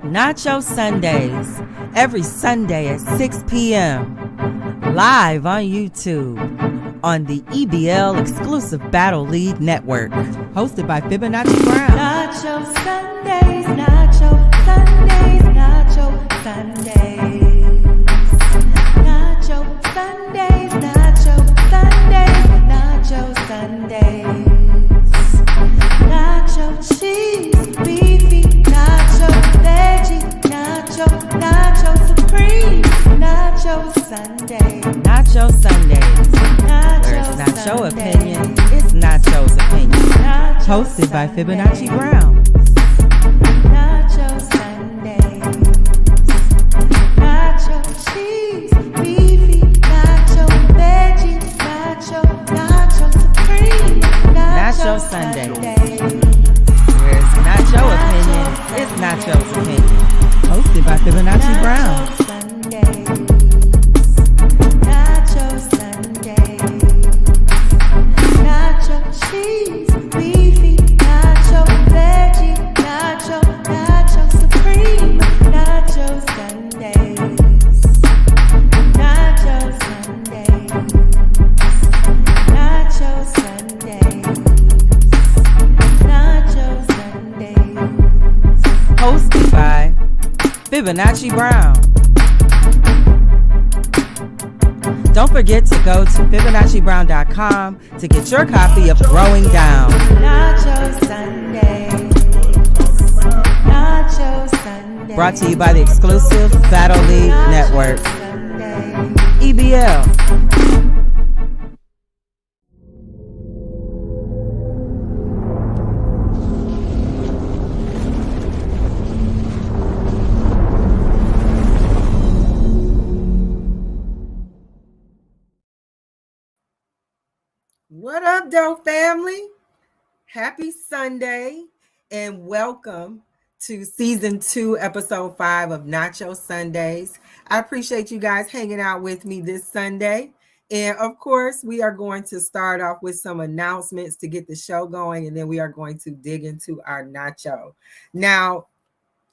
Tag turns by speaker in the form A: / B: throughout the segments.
A: Nacho Sundays, every Sunday at 6 p.m. Live on YouTube on the EBL exclusive Battle League Network. Hosted by Fibonacci Brown.
B: Nacho Sundays, Nacho Sundays, Nacho Sundays. Nacho Sundays, Nacho Sundays, Nacho Sundays. Nacho cheese, beefy, nacho veggie, nacho supreme, nacho Sundays.
A: Nacho Sundays. Where it's not your opinion, it's Nacho's opinion. Hosted by Fibonacci Brown.
B: Nacho Sundays. Nacho cheese, beefy, nacho veggie, nacho supreme,
A: Nacho Sundays. Where it's not your opinion, it's Nacho's opinion. Hosted by Fibonacci Brown.
B: Nacho Sundays. Nacho cheese, beefy, nacho veggie, nacho supreme, nacho Sundays. Nacho Sundays. Nacho Sundays. Nacho Sundays.
A: Hosted by Fibonacci Brown. Don't forget to go to FibonacciBrown.com to get your copy of Growing Down.
B: Nacho Sundays. Nacho Sundays.
A: Brought to you by the exclusive Battle League Network. EBL.
C: What up, dope family? Happy Sunday and welcome to season 2, episode 5 of Nacho Sundays. I appreciate you guys hanging out with me this Sunday. And of course, we are going to start off with some announcements to get the show going, and then we are going to dig into our nacho. Now,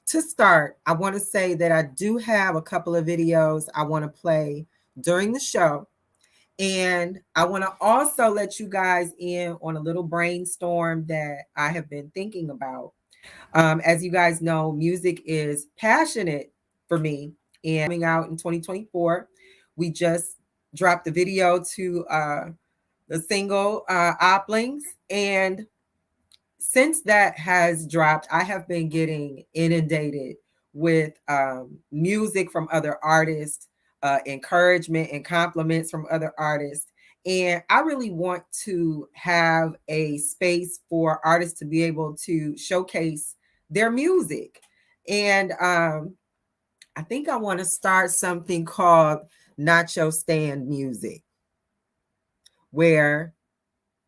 C: to start, I want to say that I do have a couple of videos I want to play during the show. And I want to also let you guys in on a little brainstorm that I have been thinking about. As you guys know, music is passionate for me. And coming out in 2024, we just dropped the video to the single Oplings. And since that has dropped, I have been getting inundated with music from other artists. Encouragement and compliments from other artists. And I really want to have a space for artists to be able to showcase their music. And I think I want to start something called Nacho Stand Music, where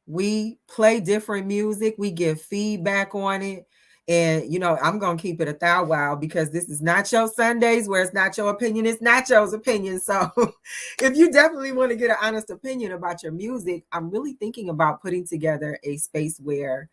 C: we play different music, we give feedback on it. And, you know, I'm going to keep it 1,000 because this is Nacho Sundays, where it's not your opinion, it's Nacho's opinion. So if you definitely want to get an honest opinion about your music, I'm really thinking about putting together a space where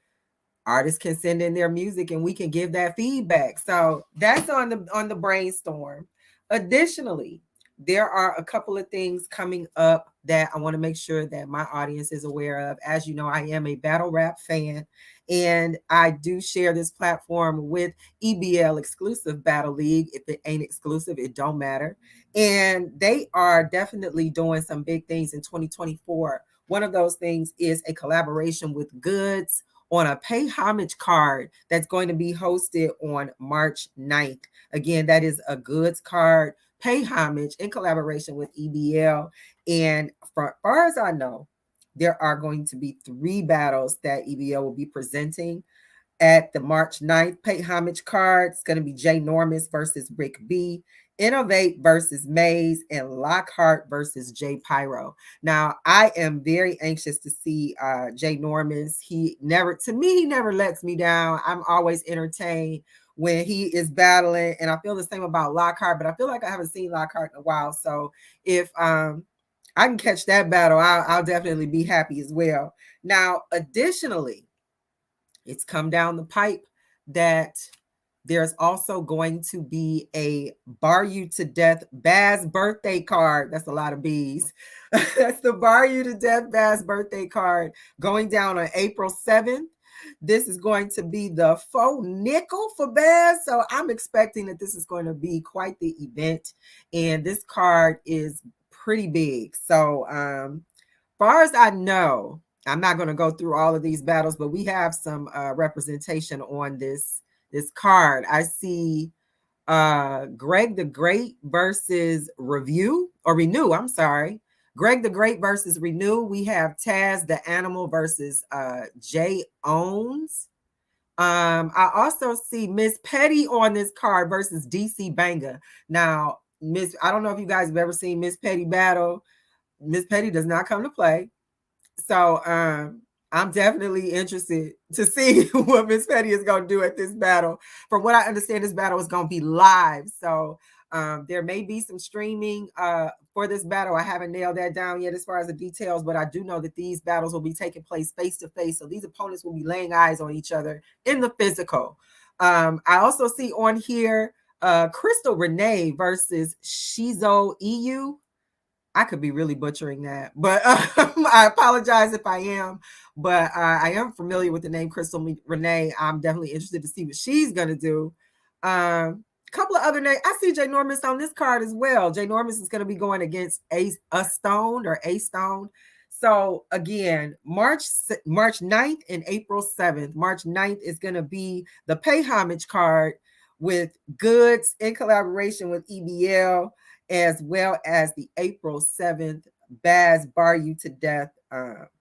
C: artists can send in their music and we can give that feedback. So that's on the brainstorm. Additionally, there are a couple of things coming up that I want to make sure that my audience is aware of. As you know, I am a battle rap fan, and I do share this platform with EBL exclusive Battle League. If it ain't exclusive, it don't matter. And they are definitely doing some big things in 2024. One of those things is a collaboration with Goods on a pay homage card that's going to be hosted on March 9th. Again, that is a Goods card pay homage in collaboration with EBL. And as far as I know, there are going to be 3 battles that EBL will be presenting at the March 9th pay homage card. It's going to be Jay Normus versus Rick B, Innovate versus Maze, and Lockhart versus Jay Pyro. Now, I am very anxious to see Jay Normus. He never lets me down. I'm always entertained when he is battling, and I feel the same about Lockhart, but I feel like I haven't seen Lockhart in a while. So if I can catch that battle, I'll definitely be happy as well. Now, additionally, it's come down the pipe that There's also going to be a Bar You to Death Baz birthday card. That's a lot of B's. That's the Bar You to Death Baz birthday card going down on April 7th. This is going to be the faux nickel for Baz. So I'm expecting that this is going to be quite the event. And this card is pretty big. So far as I know, I'm not going to go through all of these battles, but we have some representation on this card. I see Greg the Great versus Renew. I'm sorry. Greg the Great versus Renew. We have Taz the Animal versus Jay Owens. I also see Miss Petty on this card versus DC Banga. Now, I don't know if you guys have ever seen Miss Petty battle. Miss Petty does not come to play. So I'm definitely interested to see what Miss Petty is going to do at this battle. From what I understand, this battle is going to be live. So there may be some streaming for this battle. I haven't nailed that down yet as far as the details, but I do know that these battles will be taking place face to face. So these opponents will be laying eyes on each other in the physical. I also see on here Crystal Renee versus Shizo EU. I could be really butchering that, but I apologize if I am. But I am familiar with the name Crystal Renee. I'm definitely interested to see what she's going to do. A couple of other names. I see Jay Normus on this card as well. Jay Normus is going to be going against A Stone. So again, March 9th and April 7th. March 9th is going to be the Pay Homage card with Goods in collaboration with EBL, as well as the April 7th Baz Bar You to Death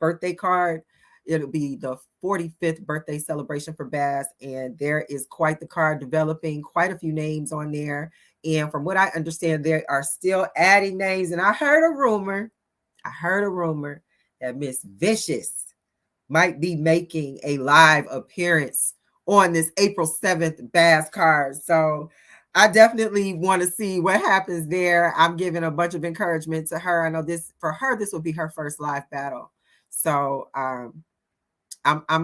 C: birthday card. It'll be the 45th birthday celebration for Baz, and there is quite the card developing, quite a few names on there. And from what I understand, they are still adding names. And I heard a rumor that Miss Vicious might be making a live appearance on this April 7th Baz card. So I definitely want to see what happens there. I'm giving a bunch of encouragement to her. I know this will be her first live battle. So I'm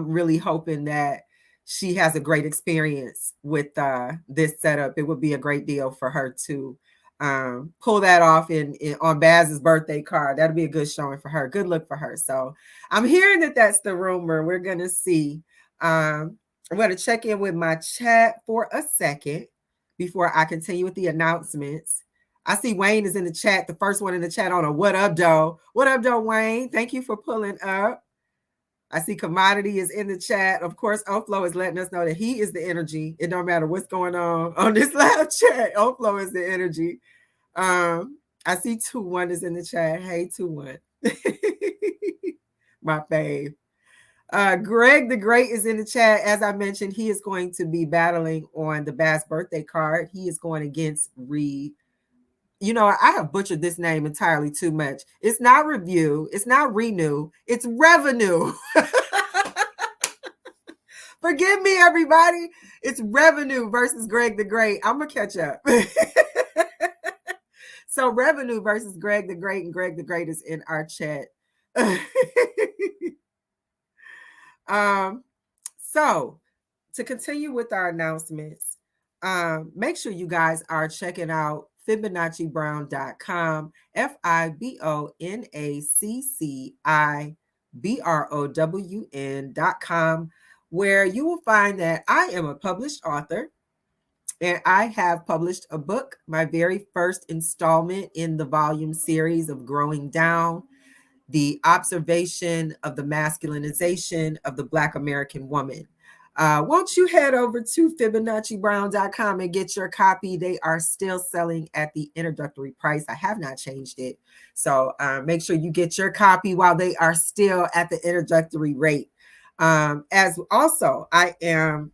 C: really hoping that she has a great experience with this setup. It would be a great deal for her to pull that off on Baz's birthday card. That'll be a good showing for her. Good look for her. So I'm hearing that that's the rumor. We're going to see. I'm going to check in with my chat for a second before I continue with the announcements. I see Wayne is in the chat, the first one in the chat on a what up, Doe? What up, Doe, Wayne? Thank you for pulling up. I see Commodity is in the chat. Of course, Oflo is letting us know that he is the energy. It don't matter what's going on this live chat. Oflo is the energy. I see 2-1 is in the chat. Hey, 2-1. My fave. Greg the Great is in the chat. As I mentioned, he is going to be battling on the Bass birthday card. He is going against I have butchered this name entirely too much. It's not Review. It's not Renew. It's Revenue. Forgive me, everybody. It's Revenue versus Greg the Great. I'm going to catch up. So Revenue versus Greg the Great, and Greg the Great is in our chat. So to continue with our announcements, make sure you guys are checking out FibonacciBrown.com, FibonacciBrown.com, where you will find that I am a published author, and I have published a book, my very first installment in the volume series of Growing Down, the observation of the masculinization of the Black American woman. Won't you head over to FibonacciBrown.com and get your copy? They are still selling at the introductory price. I have not changed it. So make sure you get your copy while they are still at the introductory rate. As also, I am,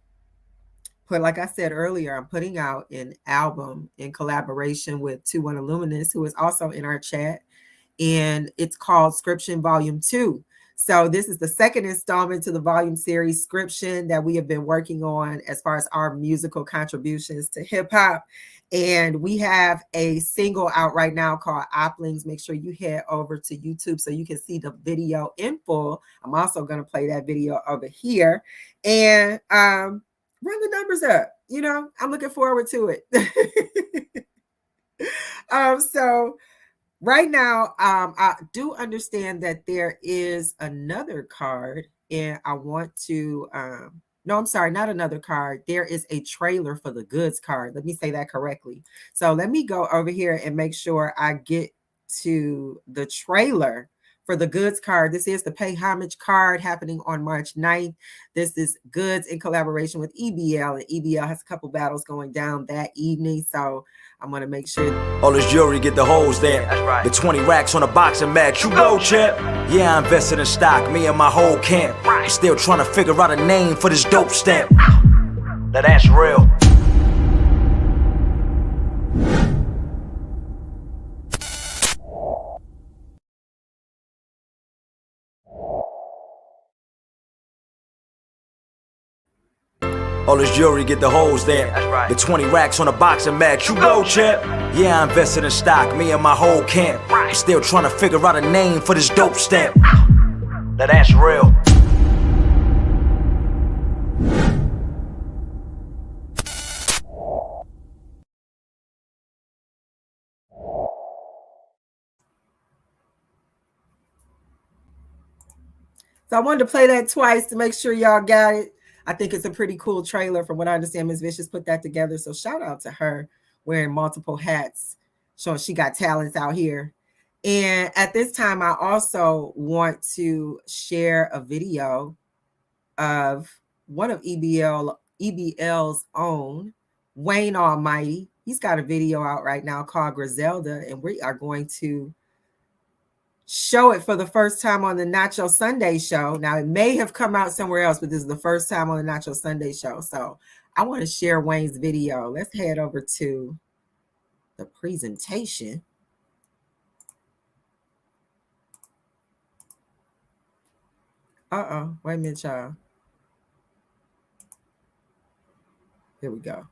C: like I said earlier, I'm putting out an album in collaboration with 21 Illuminous, who is also in our chat. And it's called Scription Volume 2. So this is the second installment to the volume series Scription that we have been working on as far as our musical contributions to hip hop. And we have a single out right now called Oplings. Make sure you head over to YouTube so you can see the video in full. I'm also going to play that video over here. And run the numbers up. You know, I'm looking forward to it. So right now, I do understand that there is another card, and I want to no, I'm sorry, not another card. There is a trailer for the goods card. Let me say that correctly. So let me go over here and make sure I get to the trailer for the goods card. This is the Pay Homage card happening on March 9th. This is goods in collaboration with EBL, and EBL has a couple battles going down that evening. So I'm going to make sure.
D: All this jewelry get the hoes there. That's right. The 20 racks on a boxing match. You go, champ. Yeah, I invested in stock, me and my whole camp. I'm still trying to figure out a name for this dope stamp. Now that's real. All this jewelry get the hoes there. That's right. The 20 racks on a boxing match. You go, champ. Yeah, I invested in stock, me and my whole camp. I'm still trying to figure out a name for this dope stamp. Now that's real.
C: So I wanted to play that twice to make sure y'all got it. I think it's a pretty cool trailer. From what I understand, Ms. Vicious put that together. So shout out to her wearing multiple hats, showing she got talents out here. And at this time, I also want to share a video of one of EBL's own, Wayne Almighty. He's got a video out right now called Griselda, and we are going to show it for the first time on the Nacho Sunday show. Now, it may have come out somewhere else, but this is the first time on the Nacho Sunday show. So I want to share Wayne's video. Let's head over to the presentation. Uh-oh. Wait a minute, y'all. Here we go.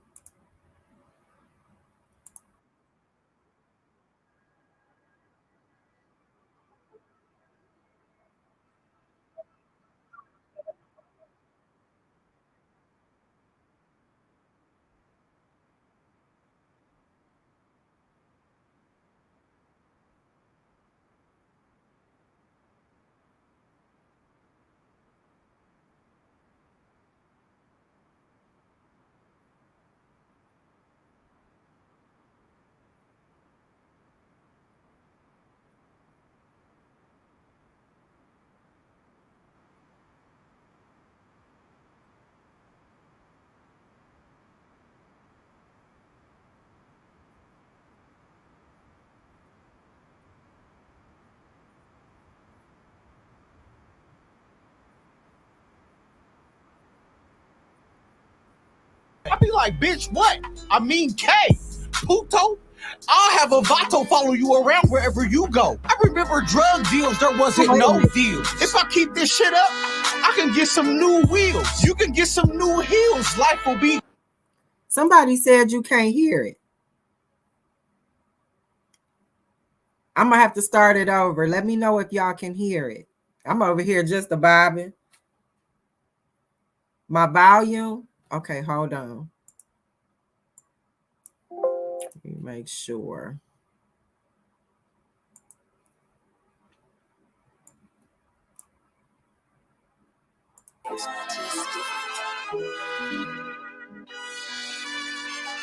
E: I be like, bitch, what? I mean, K. Puto. I'll have a vato follow you around wherever you go. I remember drug deals, there wasn't no deal. If I keep this shit up, I can get some new wheels. You can get some new heels. Life will be.
C: Somebody said you can't hear it. I'm going to have to start it over. Let me know if y'all can hear it. I'm over here just a bobbing. My volume. Okay, hold on. Let me make sure.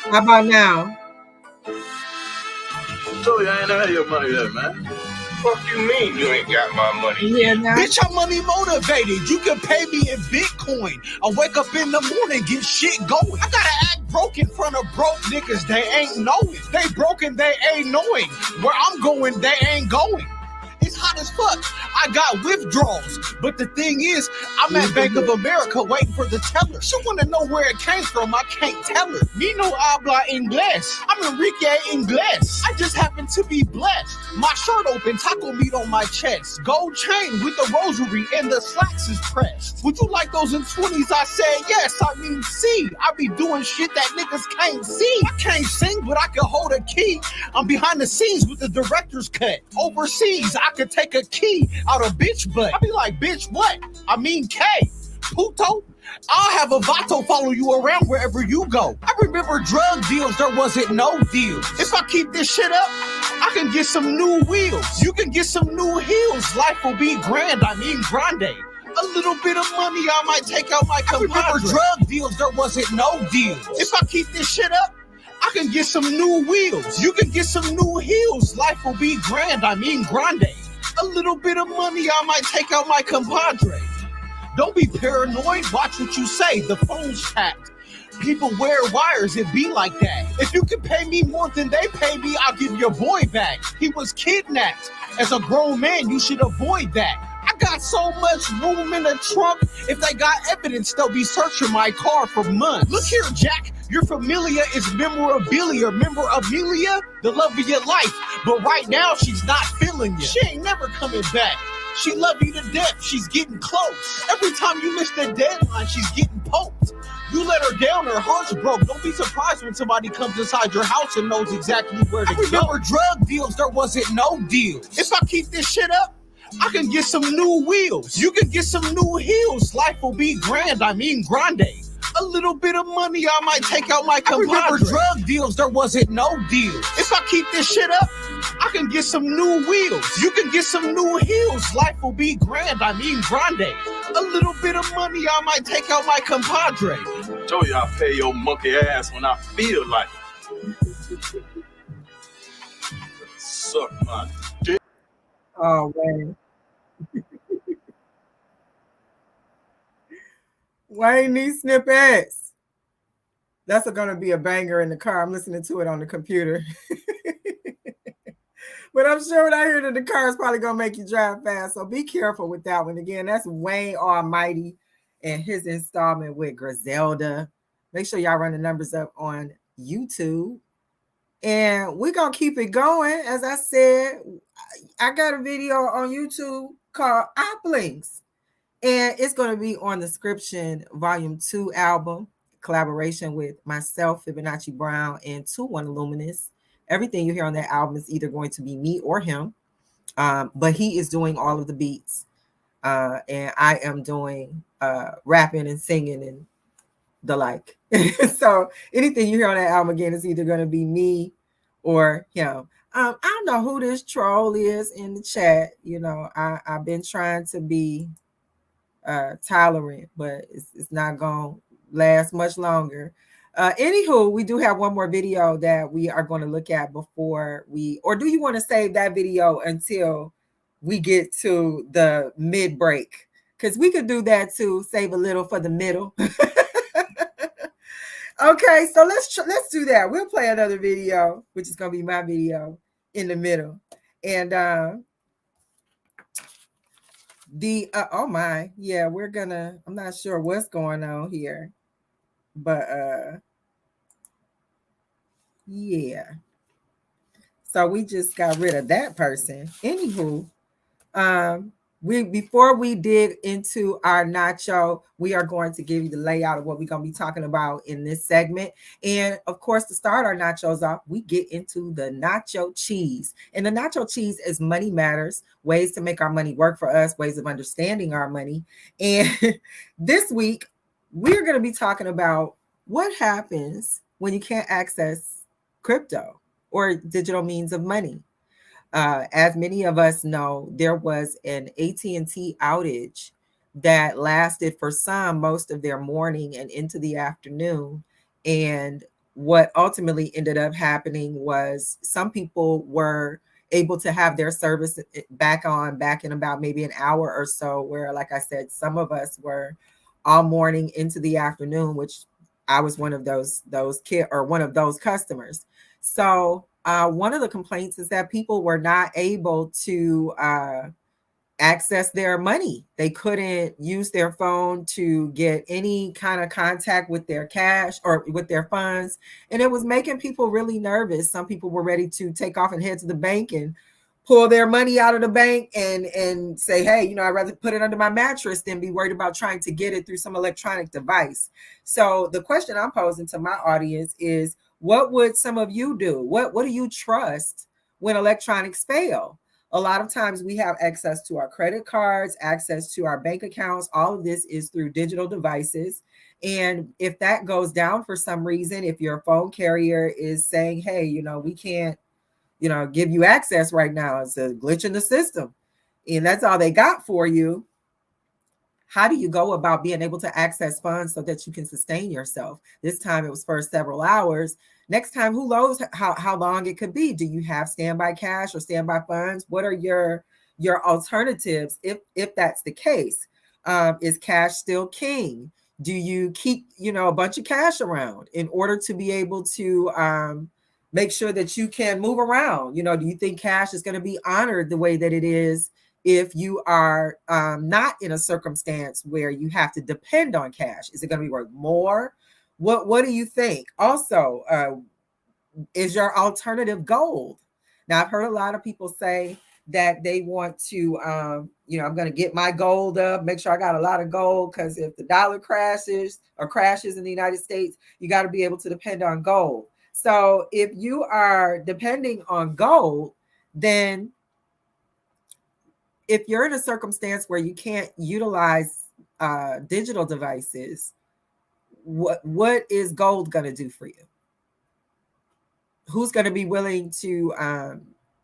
C: How about now?
F: So you ain't had your money yet, man. Fuck you mean you ain't got my money?
C: Yeah, now.
E: Bitch, I'm money motivated. You can pay me in Bitcoin. I wake up in the morning, get shit going. I gotta act broke in front of broke niggas. They ain't knowing. They broken, they ain't knowing. Where I'm going, they ain't going. It's hot as fuck. I got withdrawals. But the thing is, I'm at Bank of America waiting for the teller. She wanna know where it came from. I can't tell her. Me no habla inglés. I'm Enrique Inglés. I just happen to be blessed. My shirt open, taco meat on my chest. Gold chain with the rosary and the slacks is pressed. Would you like those in 20s? I said yes. I mean, see. I be doing shit that niggas can't see. I can't sing, but I can hold a key. I'm behind the scenes with the director's cut. Overseas, I could take a key out of bitch butt. I be like, bitch, what? I mean, K. Puto. I'll have a Vato follow you around wherever you go. I remember drug deals, there wasn't no deals. If I keep this shit up, I can get some new wheels. You can get some new heels. Life will be grand, I mean grande. A little bit of money, I might take out my compadre. I remember drug deals, there wasn't no deals. If I keep this shit up, I can get some new wheels. You can get some new heels. Life will be grand, I mean grande. A little bit of money, I might take out my compadre. Don't be paranoid, watch what you say. The phone's tapped. People wear wires, it be like that. If you can pay me more than they pay me, I'll give your boy back. He was kidnapped. As a grown man, you should avoid that. I got so much room in the trunk. If they got evidence, they'll be searching my car for months. Look here, Jack. Your familia is memorabilia. Remember Amelia? The love of your life. But right now, she's not feeling you. She ain't never coming back. She love you to death. She's getting close. Every time you miss the deadline, she's getting poked. You let her down, her heart's broke. Don't be surprised when somebody comes inside your house and knows exactly where to go. Remember drug deals, there wasn't no deals. If I keep this shit up, I can get some new wheels. You can get some new heels. Life will be grand, I mean grande. A little bit of money, I might take out my compadre. I remember drug deals, there wasn't no deals. If I keep this shit up, I can get some new wheels. You can get some new heels. Life will be grand, I mean grande. A little bit of money, I might take out my compadre.
F: Told you I'll pay your monkey ass when I feel like it. Suck my dick.
C: Oh man. Wayne these snippets. That's gonna be a banger in the car. I'm listening to it on the computer. But I'm sure when I hear it in the car, it's probably gonna make you drive fast. So be careful with that one. Again, that's Wayne Almighty and his installment with Griselda. Make sure y'all run the numbers up on YouTube. And we're gonna keep it going. As I said, I got a video on YouTube called Oplings. And it's going to be on the Description Volume 2 album, collaboration with myself, Fibonacci Brown, and 2-1 Luminous. Everything you hear on that album is either going to be me or him. But he is doing all of the beats. And I am doing rapping and singing and the like. So anything you hear on that album, again, is either going to be me or him. I don't know who this troll is in the chat. You know, I've been trying to be tolerant, but it's not gonna last much longer. Anywho, we do have one more video that we are going to look at before we, or do you want to save that video until we get to the mid break? Because we could do that too, save a little for the middle. Okay, so let's do that. We'll play another video, which is gonna be my video in the middle. And oh my, yeah, I'm not sure what's going on here, but yeah, so we just got rid of that person. Anywho, before we dig into our nacho, we are going to give you the layout of what we're going to be talking about in this segment. And of course, to start our nachos off, we get into the nacho cheese. And the nacho cheese is money matters, ways to make our money work for us, ways of understanding our money. And this week, we're going to be talking about what happens when you can't access crypto or digital means of money. As many of us know, there was an AT&T outage that lasted for some most of their morning and into the afternoon. And what ultimately ended up happening was some people were able to have their service back in about maybe an hour or so, where, like I said, some of us were all morning into the afternoon, which I was one of those customers. So one of the complaints is that people were not able to access their money. They couldn't use their phone to get any kind of contact with their cash or with their funds. And it was making people really nervous. Some people were ready to take off and head to the bank and pull their money out of the bank and say, hey, I'd rather put it under my mattress than be worried about trying to get it through some electronic device. So the question I'm posing to my audience is, what would some of you do? What do you trust when electronics fail? a lot of times we have access to our credit cards, access to our bank accounts. All of this is through digital devices. And if that goes down for some reason, if your phone carrier is saying, hey, we can't, give you access right now, it's a glitch in the system, and that's all they got for you, how do you go about being able to access funds so that you can sustain yourself? This time it was for several hours. Next time, who knows how long it could be? Do you have standby cash or standby funds? What are your alternatives if that's the case? Is cash still king? Do you keep a bunch of cash around in order to be able to make sure that you can move around? Do you think cash is going to be honored the way that it is if you are not in a circumstance where you have to depend on cash? Is it going to be worth more? What do you think? Also, is your alternative gold? Now, I've heard a lot of people say that they want to, I'm going to get my gold up, make sure I got a lot of gold, because if the dollar crashes in the United States, you got to be able to depend on gold. So if you are depending on gold, then if you're in a circumstance where you can't utilize digital devices, what is gold going to do for you? Who's going to be willing to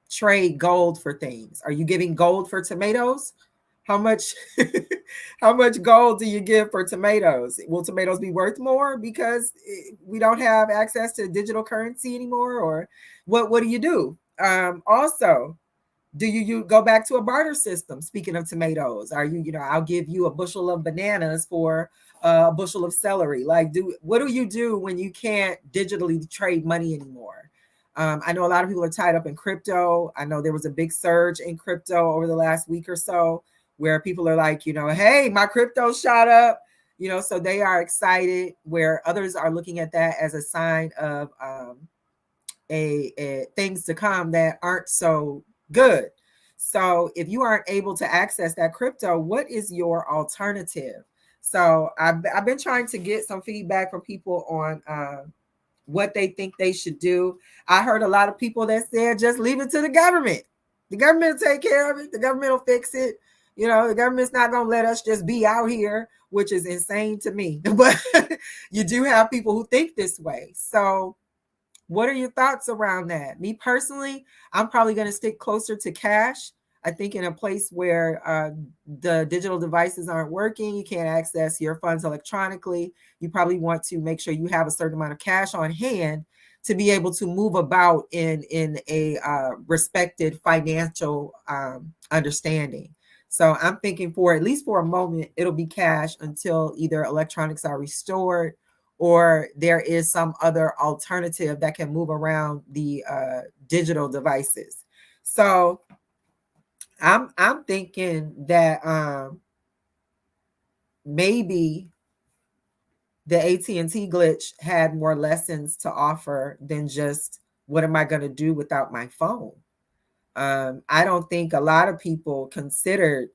C: trade gold for things? Are you giving gold for tomatoes? How much gold do you give for tomatoes? Will tomatoes be worth more because we don't have access to digital currency anymore? Or what do you do? Also, do you go back to a barter system? Speaking of tomatoes, are you, I'll give you a bushel of bananas for a bushel of celery. Like, what do you do when you can't digitally trade money anymore? I know a lot of people are tied up in crypto. I know there was a big surge in crypto over the last week or so where people are like, hey, my crypto shot up, so they are excited, where others are looking at that as a sign of a things to come that aren't so good. So if you aren't able to access that crypto, what is your alternative? So I've been trying to get some feedback from people on what they think they should do. I heard a lot of people that said, just leave it to the government. The government will take care of it. The government will fix it. The government's not going to let us just be out here, which is insane to me. But you do have people who think this way. So what are your thoughts around that? Me personally, I'm probably going to stick closer to cash. I think in a place where the digital devices aren't working, you can't access your funds electronically, you probably want to make sure you have a certain amount of cash on hand to be able to move about in a respected financial understanding. So I'm thinking for at least for a moment, it'll be cash until either electronics are restored or there is some other alternative that can move around the digital devices. So I'm thinking that maybe the AT&T glitch had more lessons to offer than just what am I going to do without my phone? I don't think a lot of people considered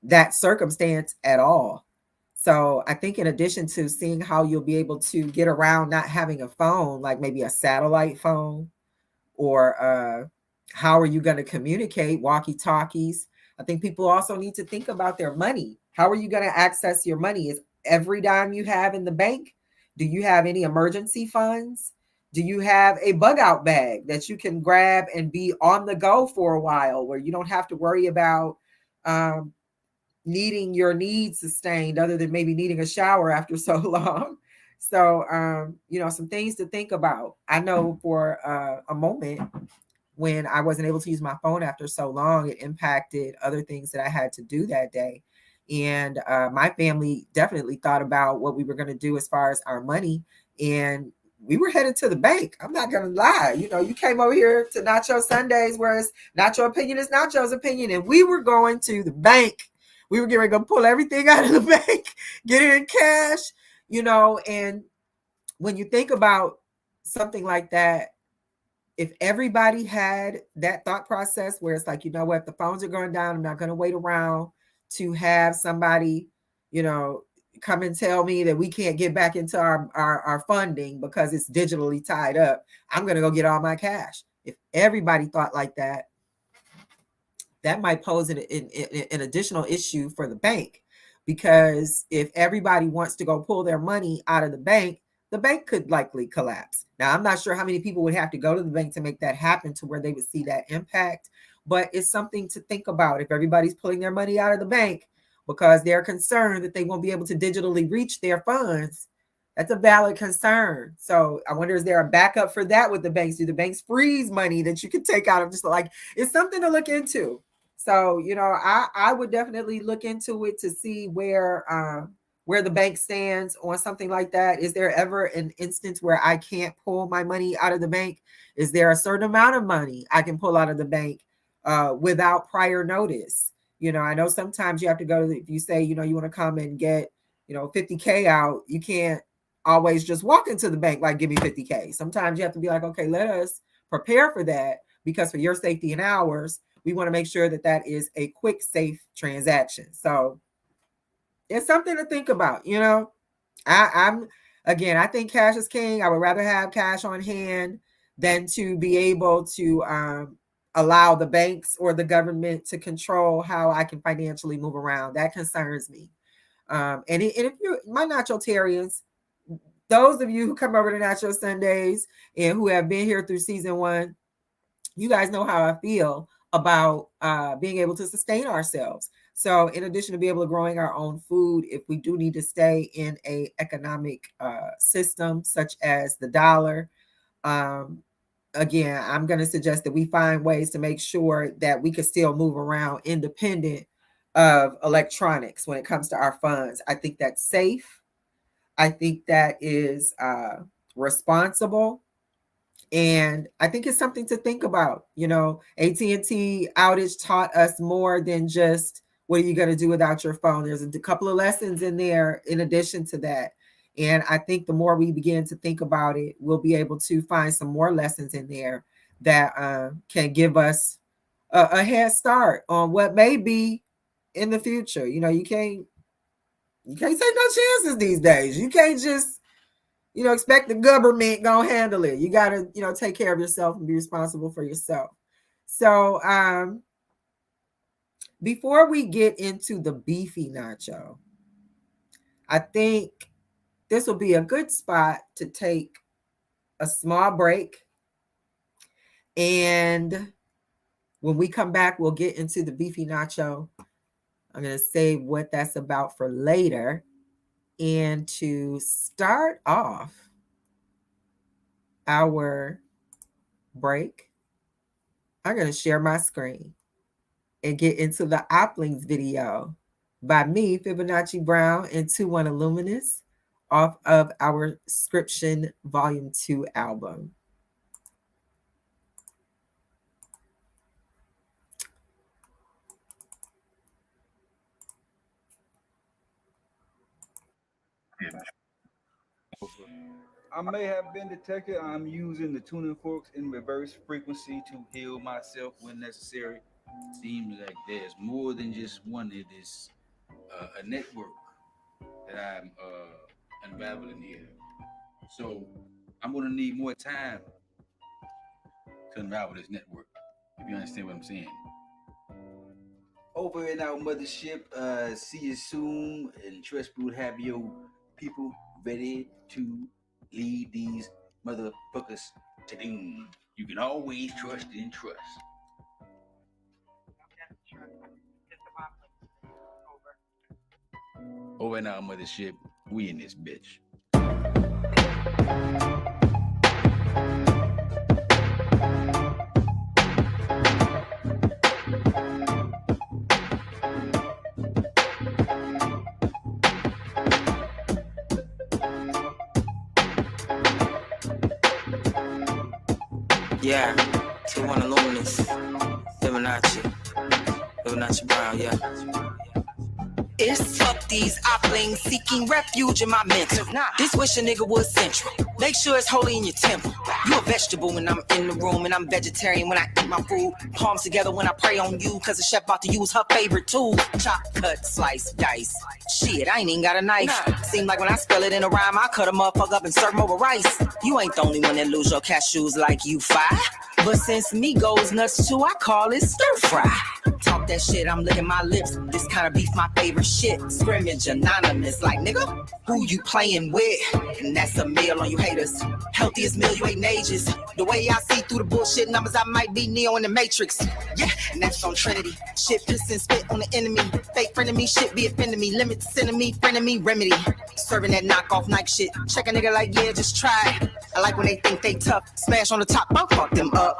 C: that circumstance at all. So I think in addition to seeing how you'll be able to get around not having a phone, like maybe a satellite phone, or how are you going to communicate, walkie-talkies? I think people also need to think about their money. How are you going to access your money? Is every dime you have in the bank? Do you have any emergency funds? Do you have a bug out bag that you can grab and be on the go for a while, where you don't have to worry about needing your needs sustained, other than maybe needing a shower after so long? So, some things to think about. I know for a moment when I wasn't able to use my phone after so long, it impacted other things that I had to do that day. And my family definitely thought about what we were going to do as far as our money. And we were headed to the bank. I'm not going to lie. You came over here to Nacho Sundays, where it's Nacho opinion is Nacho's opinion. And we were going to the bank. We were going to pull everything out of the bank, get it in cash, and when you think about something like that, if everybody had that thought process where it's like, what, the phones are going down, I'm not going to wait around to have somebody, come and tell me that we can't get back into our funding because it's digitally tied up. I'm going to go get all my cash. If everybody thought like that, that might pose an additional issue for the bank, because if everybody wants to go pull their money out of the bank could likely collapse. Now, I'm not sure how many people would have to go to the bank to make that happen to where they would see that impact, but it's something to think about. If everybody's pulling their money out of the bank because they're concerned that they won't be able to digitally reach their funds, that's a valid concern. So I wonder, is there a backup for that with the banks? Do the banks freeze money that you can take out of, just like, it's something to look into. So, I would definitely look into it to see where the bank stands on something like that. Is there ever an instance where I can't pull my money out of the bank? Is there a certain amount of money I can pull out of the bank without prior notice? I know sometimes you have to go to, if you say, you want to come and get, 50K out, you can't always just walk into the bank like, give me 50K. Sometimes you have to be like, okay, let us prepare for that, because for your safety and ours, we want to make sure that that is a quick, safe transaction. So it's something to think about. I think cash is king. I would rather have cash on hand than to be able to allow the banks or the government to control how I can financially move around. That concerns me. And if you're my Nachotarians, those of you who come over to Nacho Sundays and who have been here through season 1, you guys know how I feel about being able to sustain ourselves. So in addition to be able to growing our own food, if we do need to stay in a economic system such as the dollar, again, I'm going to suggest that we find ways to make sure that we can still move around independent of electronics when it comes to our funds. I think that's safe. I think that is responsible. And I think it's something to think about. AT&T outage taught us more than just, what are you going to do without your phone? There's a couple of lessons in there in addition to that. And I think the more we begin to think about it, we'll be able to find some more lessons in there that can give us a head start on what may be in the future. You can't take no chances these days. You can't just expect the government gonna handle it. You gotta, take care of yourself and be responsible for yourself. So before we get into the beefy nacho, I think this will be a good spot to take a small break. And when we come back, we'll get into the beefy nacho. I'm gonna save what that's about for later. And to start off our break, I'm going to share my screen and get into the Oplings video by me, Fibonacci Brown, and 21 Illuminous off of our Scription Volume 2 album.
G: I may have been detected. I'm using the tuning forks in reverse frequency to heal myself when necessary. Seems like there's more than just one. It is a network that I'm unraveling here. So I'm going to need more time to unravel this network, if you understand what I'm saying. Over in our mothership, see you soon, and trust we would have your people ready to lead these motherfuckers to doom. You can always trust and trust. Over in our mothership, we in this bitch.
H: Yeah, 21 Illuminous, Fibonacci Brown, yeah. It's fuck these oplings seeking refuge in my mental. This wish a nigga was central. Make sure it's holy in your temple. You a vegetable when I'm in the room, and I'm vegetarian when I eat my food. Palms together when I pray on you, cause the chef about to use her favorite tool. Chop, cut, slice, dice. Shit, I ain't even got a knife. Seem like when I spell it in a rhyme, I cut a motherfucker up and serve him over rice. You ain't the only one that lose your cashews like you fi. But since me goes nuts too, I call it stir fry. Talk that shit, I'm licking my lips. This kind of beef, my favorite shit. Scrimmage anonymous, like nigga, who you playing with? And that's a meal on you haters. Healthiest meal you ate in ages. The way I see through the bullshit numbers, I might be Neo in the Matrix. Yeah, and that's on Trinity. Shit, piss and spit on the enemy. Fake friend of me, shit be offending me. Limit to sending me, friend of me, remedy. Serving that knockoff Nike shit. Check a nigga like, yeah, just try it. I like when they think they tough. Smash on the top, I'll fuck them up.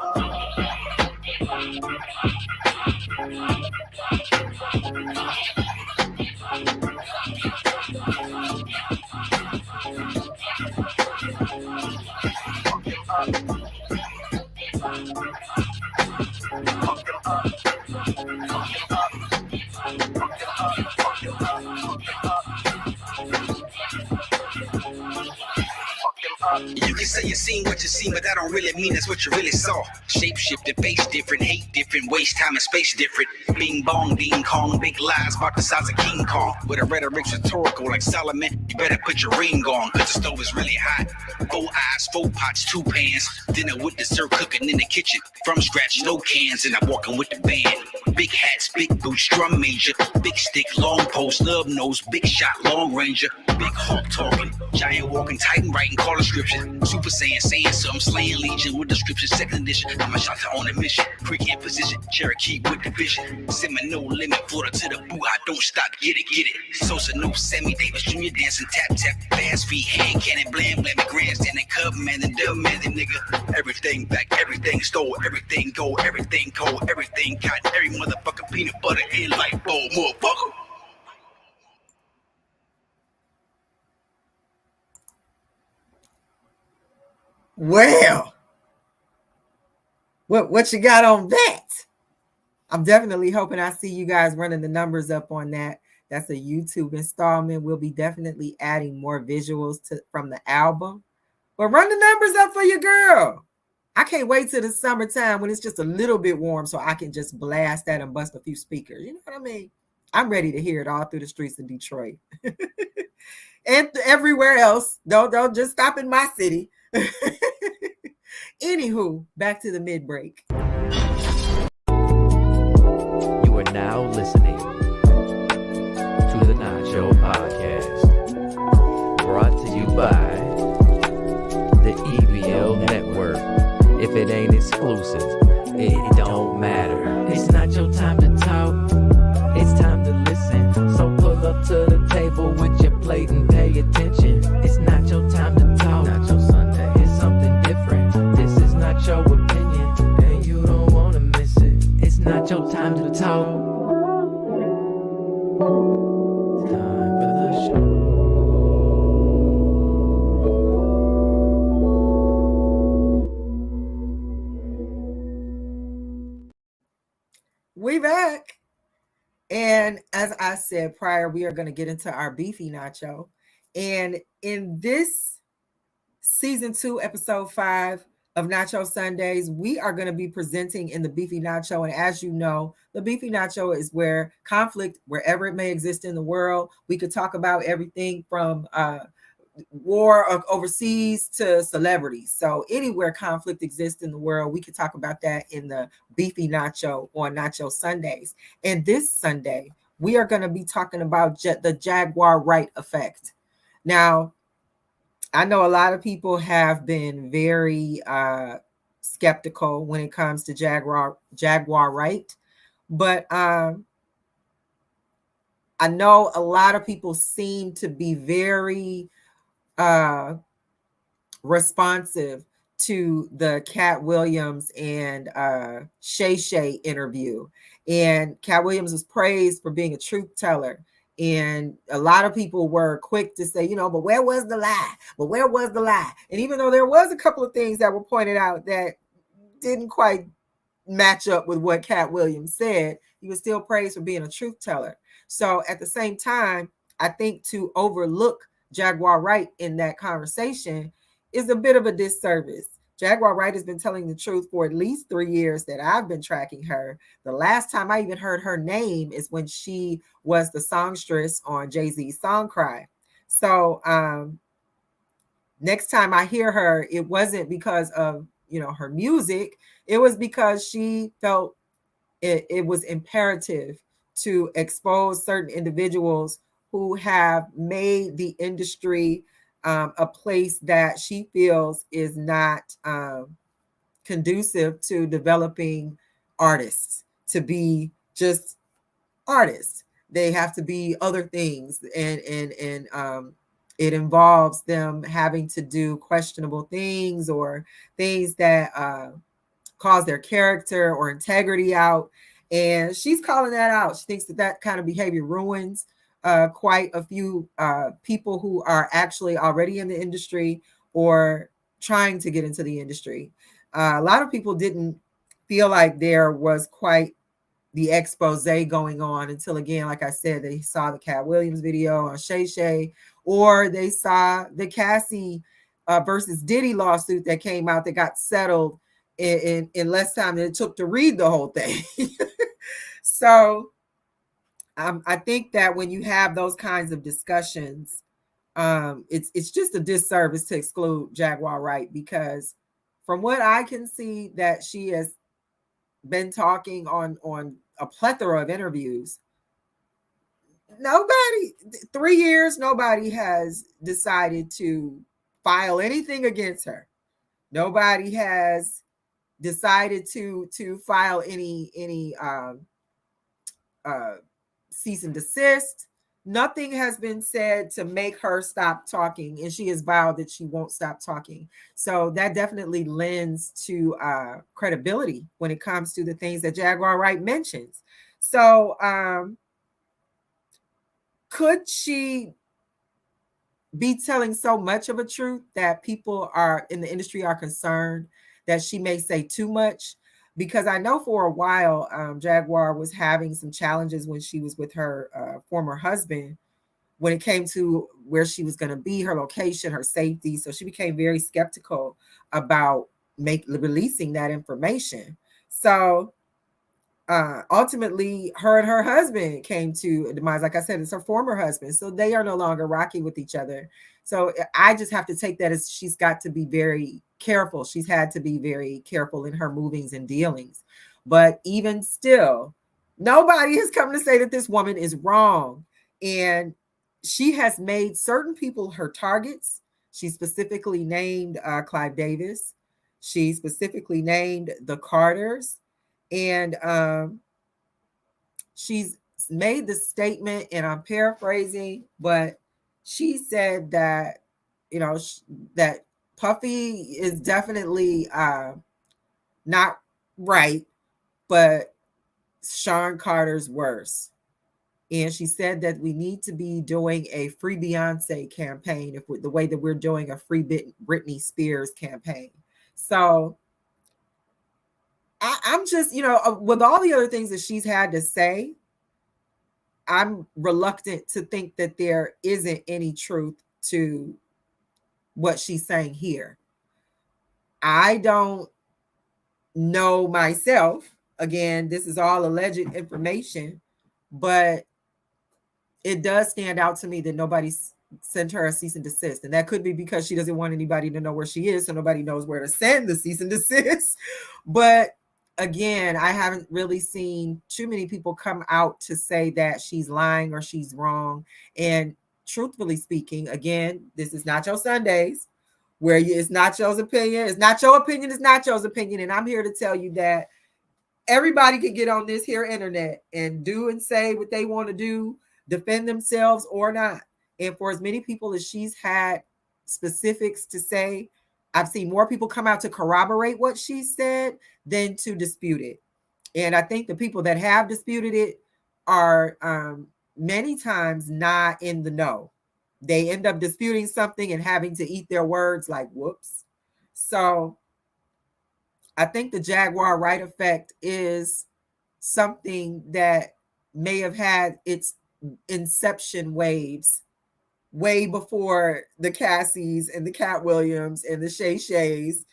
I: You can say you seen what you seen, but that don't really mean that's what you really saw. Shape shifted, face different, hate different, waste time and space different. Bing bong, ding kong, big lies about the size of King Kong. With a rhetoric rhetorical like Solomon, you better put your ring on, cause the stove is really hot. 4 eyes, 4 pots, 2 pans. Dinner with dessert cooking in the kitchen. From scratch, no cans, and I'm walking with the band. Big hats, big boots, drum major. Big stick, long post, love nose, big shot, long ranger. Big hawk talking, giant walking, titan writing, calling scripture. Super Saiyan saying something, slaying legion with the scripture, 2nd edition. I'm a shot on a mission, quick in position, Cherokee with the vision. Seminole limit, footer to the boo, I don't stop, get it. Sosa, no, Sammy Davis Jr. dancing, tap, fast feet, hand cannon, blam, grandstanding, cub man, and dub man, the nigga. Everything back, everything stole, everything go, everything cold, everything cotton, every motherfucking peanut butter in light bowl, motherfucker.
C: Well, what you got on that? I'm definitely hoping I see you guys running the numbers up on that. That's a YouTube installment. We'll be definitely adding more visuals from the album. But run the numbers up for your girl. I can't wait till the summertime when it's just a little bit warm so I can just blast that and bust a few speakers. You know what I mean? I'm ready to hear it all through the streets of Detroit. And everywhere else. Don't just stop in my city. Anywho, back to the mid-break.
J: You are now listening to the Nacho Podcast, brought to you by the EBL Network. If it ain't exclusive, it don't matter. It's not your time to talk, it's time to listen. So pull up to the table with your plate and pay attention. It's not your time to talk, Nacho Sunday, it's something different. This is not your opinion, and you don't wanna miss it. It's not your time to talk. It's time for the show.
C: We back. And as I said prior, we are going to get into our beefy nacho. And in this season 2, episode 5 of Nacho Sundays, we are going to be presenting in the beefy nacho. And as you know, the beefy nacho is where conflict, wherever it may exist in the world, we could talk about everything from war overseas to celebrities. So anywhere conflict exists in the world, we could talk about that in the beefy nacho on Nacho Sundays. And this Sunday, we are going to be talking about the Jaguar right effect. Now, I know a lot of people have been very skeptical when it comes to Jaguar right, but I know a lot of people seem to be very responsive to the Cat Williams and Shay Shay interview. And Cat Williams was praised for being a truth teller. And a lot of people were quick to say, but where was the lie? But where was the lie? And even though there was a couple of things that were pointed out that didn't quite match up with what Cat Williams said, he was still praised for being a truth teller. So at the same time, I think to overlook Jaguar Wright in that conversation is a bit of a disservice. Jaguar Wright has been telling the truth for at least 3 years that I've been tracking her. The last time I even heard her name is when she was the songstress on Jay-Z's Song Cry. So next time I hear her, it wasn't because of her music. It was because she felt it was imperative to expose certain individuals who have made the industry a place that she feels is not conducive to developing artists to be just artists. They have to be other things, and it involves them having to do questionable things or things that cause their character or integrity out. And she's calling that out. She thinks that that kind of behavior ruins quite a few people who are actually already in the industry or trying to get into the industry. A lot of people didn't feel like there was quite the expose going on until, again, like I said, they saw the Cat Williams video on Shay Shay, or they saw the Cassie versus Diddy lawsuit that came out that got settled in less time than it took to read the whole thing. So I think that when you have those kinds of discussions, it's just a disservice to exclude Jaguar Wright, because from what I can see, that she has been talking on a plethora of interviews. Nobody, 3 years, nobody has decided to file anything against her. Nobody has decided to file any cease and desist. Nothing has been said to make her stop talking, and she has vowed that she won't stop talking. So that definitely lends to credibility when it comes to the things that Jaguar Wright mentions. So could she be telling so much of a truth that people are in the industry are concerned that she may say too much? Because I know for a while, Jaguar was having some challenges when she was with her former husband, when it came to where she was going to be, her location, her safety. So she became very skeptical about releasing that information. So ultimately, her and her husband came to a demise. Like I said, it's her former husband. So they are no longer rocky with each other. So I just have to take that as she's got to be very careful. She's had to be very careful in her movings and dealings. But even still, nobody has come to say that this woman is wrong. And she has made certain people her targets. She specifically named Clive Davis. She specifically named the Carters. And she's made the statement, and I'm paraphrasing, but she said that, you know, that Puffy is definitely not right, but Sean Carter's worse. And she said that we need to be doing a Free Beyonce campaign if the way that we're doing a Free Britney Spears campaign. So I'm just, you know, with all the other things that she's had to say, I'm reluctant to think that there isn't any truth to what she's saying here. I don't know myself. Again, this is all alleged information, but it does stand out to me that nobody's sent her a cease and desist. And that could be because she doesn't want anybody to know where she is, so nobody knows where to send the cease and desist. But again, I haven't really seen too many people come out to say that she's lying or she's wrong. And truthfully speaking, again, this is Nacho Sundays, where it's Nacho's opinion. It's not your opinion, it's Nacho's opinion. And I'm here to tell you that everybody can get on this here internet and do and say what they want to do, defend themselves or not. And for as many people as she's had specifics to say, I've seen more people come out to corroborate what she said than to dispute it. And I think the people that have disputed it are many times not in the know. They end up disputing something and having to eat their words like, whoops. So I think the Jaguar Wright effect is something that may have had its inception waves way before the Cassies and the Cat Williams and the Shay Shays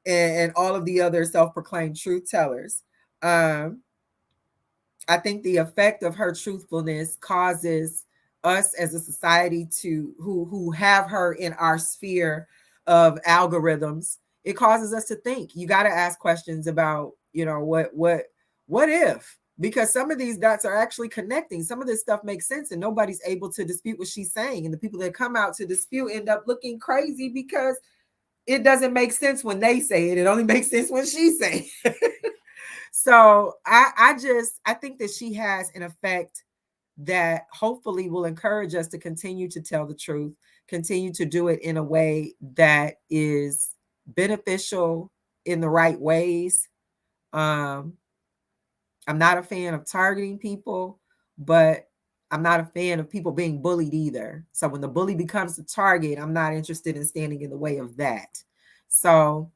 C: and all of the other self-proclaimed truth tellers. I think the effect of her truthfulness causes us as a society to who have her in our sphere of algorithms. It causes us to think. You got to ask questions about, you know, what if, because some of these dots are actually connecting. Some of this stuff makes sense and nobody's able to dispute what she's saying. And the people that come out to dispute end up looking crazy because it doesn't make sense when they say it. It only makes sense when she say it. So I think that she has an effect that hopefully will encourage us to continue to tell the truth, continue to do it in a way that is beneficial in the right ways. I'm not a fan of targeting people, but I'm not a fan of people being bullied either. So when the bully becomes the target, I'm not interested in standing in the way of that. So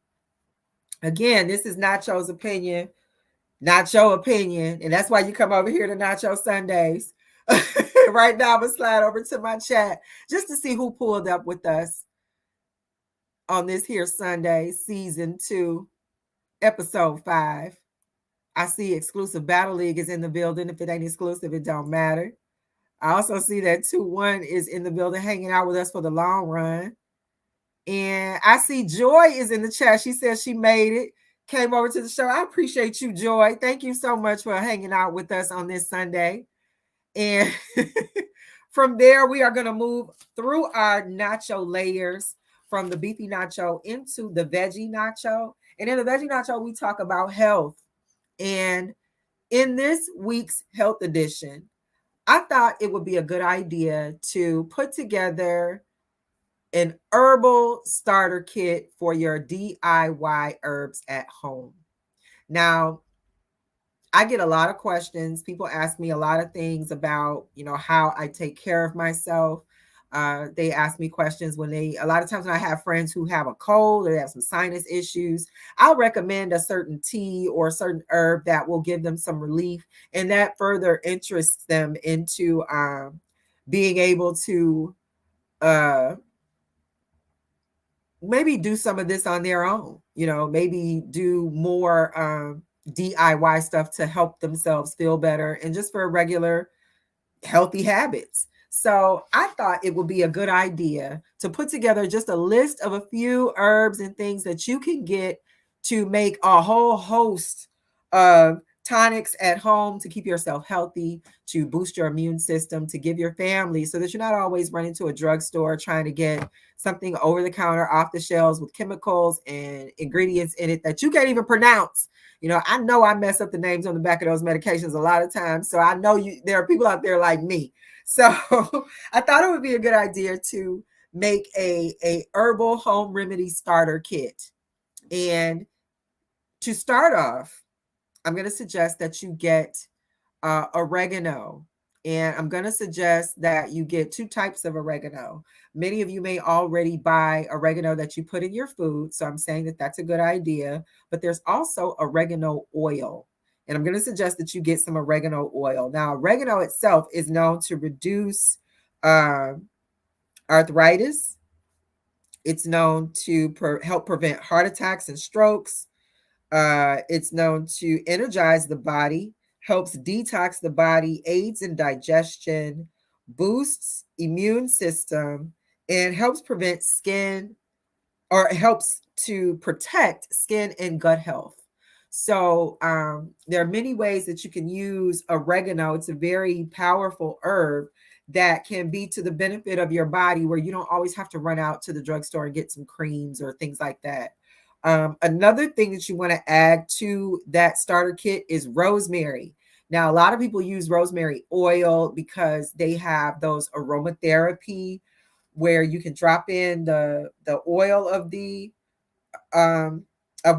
C: again, this is Nacho's opinion, not your opinion. And that's why you come over here to Nacho Sundays. Right now, I'm going to slide over to my chat just to see who pulled up with us on this here Sunday, season 2, episode 5. I see exclusive Battle League is in the building. If it ain't exclusive, it don't matter. I also see that 2-1 is in the building hanging out with us for the long run. And I see Joy is in the chat. She says she made it, came over to the show. I appreciate you, Joy. Thank you so much for hanging out with us on this Sunday. And from there, we are going to move through our nacho layers from the beefy nacho into the veggie nacho. And in the veggie nacho, we talk about health. And in this week's health edition, I thought it would be a good idea to put together an herbal starter kit for your DIY herbs at home. Now, I get a lot of questions. People ask me a lot of things about, how I take care of myself. They ask me questions a lot of times when I have friends who have a cold or they have some sinus issues, I'll recommend a certain tea or a certain herb that will give them some relief. And that further interests them into being able to maybe do some of this on their own, maybe do more DIY stuff to help themselves feel better and just for regular healthy habits. So I thought it would be a good idea to put together just a list of a few herbs and things that you can get to make a whole host of tonics at home to keep yourself healthy, to boost your immune system, to give your family so that you're not always running to a drugstore trying to get something over the counter off the shelves with chemicals and ingredients in it that you can't even pronounce. I know I mess up the names on the back of those medications a lot of times. So I know there are people out there like me. So I thought it would be a good idea to make a herbal home remedy starter kit. And to start off, I'm going to suggest that you get oregano. And I'm going to suggest that you get 2 types of oregano. Many of you may already buy oregano that you put in your food. So I'm saying that that's a good idea. But there's also oregano oil. And I'm going to suggest that you get some oregano oil. Now, oregano itself is known to reduce arthritis. It's known to help prevent heart attacks and strokes. It's known to energize the body, helps detox the body, aids in digestion, boosts immune system, and helps prevent helps to protect skin and gut health. So there are many ways that you can use oregano. It's a very powerful herb that can be to the benefit of your body where you don't always have to run out to the drugstore and get some creams or things like that. Another thing that you want to add to that starter kit is rosemary. Now, a lot of people use rosemary oil because they have those aromatherapy where you can drop in the oil of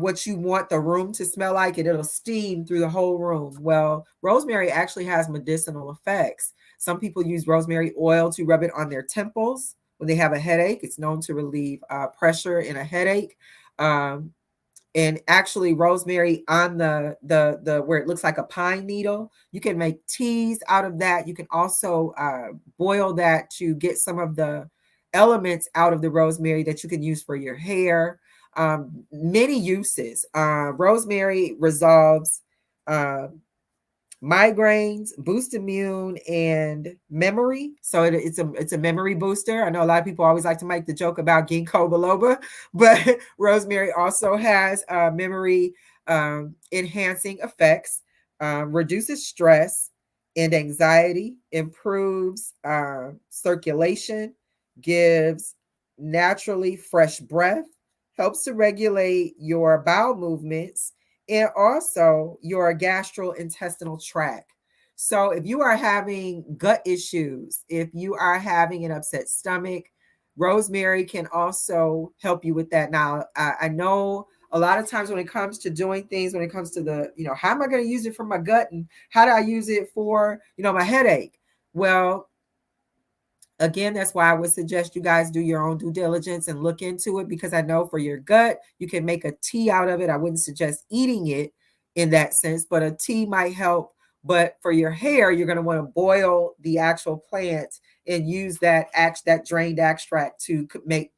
C: what you want the room to smell like, and it'll steam through the whole room. Well, rosemary actually has medicinal effects. Some people use rosemary oil to rub it on their temples when they have a headache. It's known to relieve pressure in a headache. And actually rosemary on the where it looks like a pine needle, you can make teas out of that. You can also boil that to get some of the elements out of the rosemary that you can use for your hair. Many uses. Rosemary resolves migraines, boost immune and memory. So it's a memory booster. I know a lot of people always like to make the joke about ginkgo biloba, but rosemary also has memory enhancing effects. reduces stress and anxiety, improves circulation, gives naturally fresh breath, helps to regulate your bowel movements, and also your gastrointestinal tract. So, if you are having gut issues, if you are having an upset stomach, rosemary can also help you with that. Now, I know a lot of times when it comes to doing things, when it comes to the, how am I going to use it for my gut and how do I use it for, my headache? Well, again, that's why I would suggest you guys do your own due diligence and look into it, because I know for your gut, you can make a tea out of it. I wouldn't suggest eating it in that sense, but a tea might help. But for your hair, you're going to want to boil the actual plant and use that drained extract to make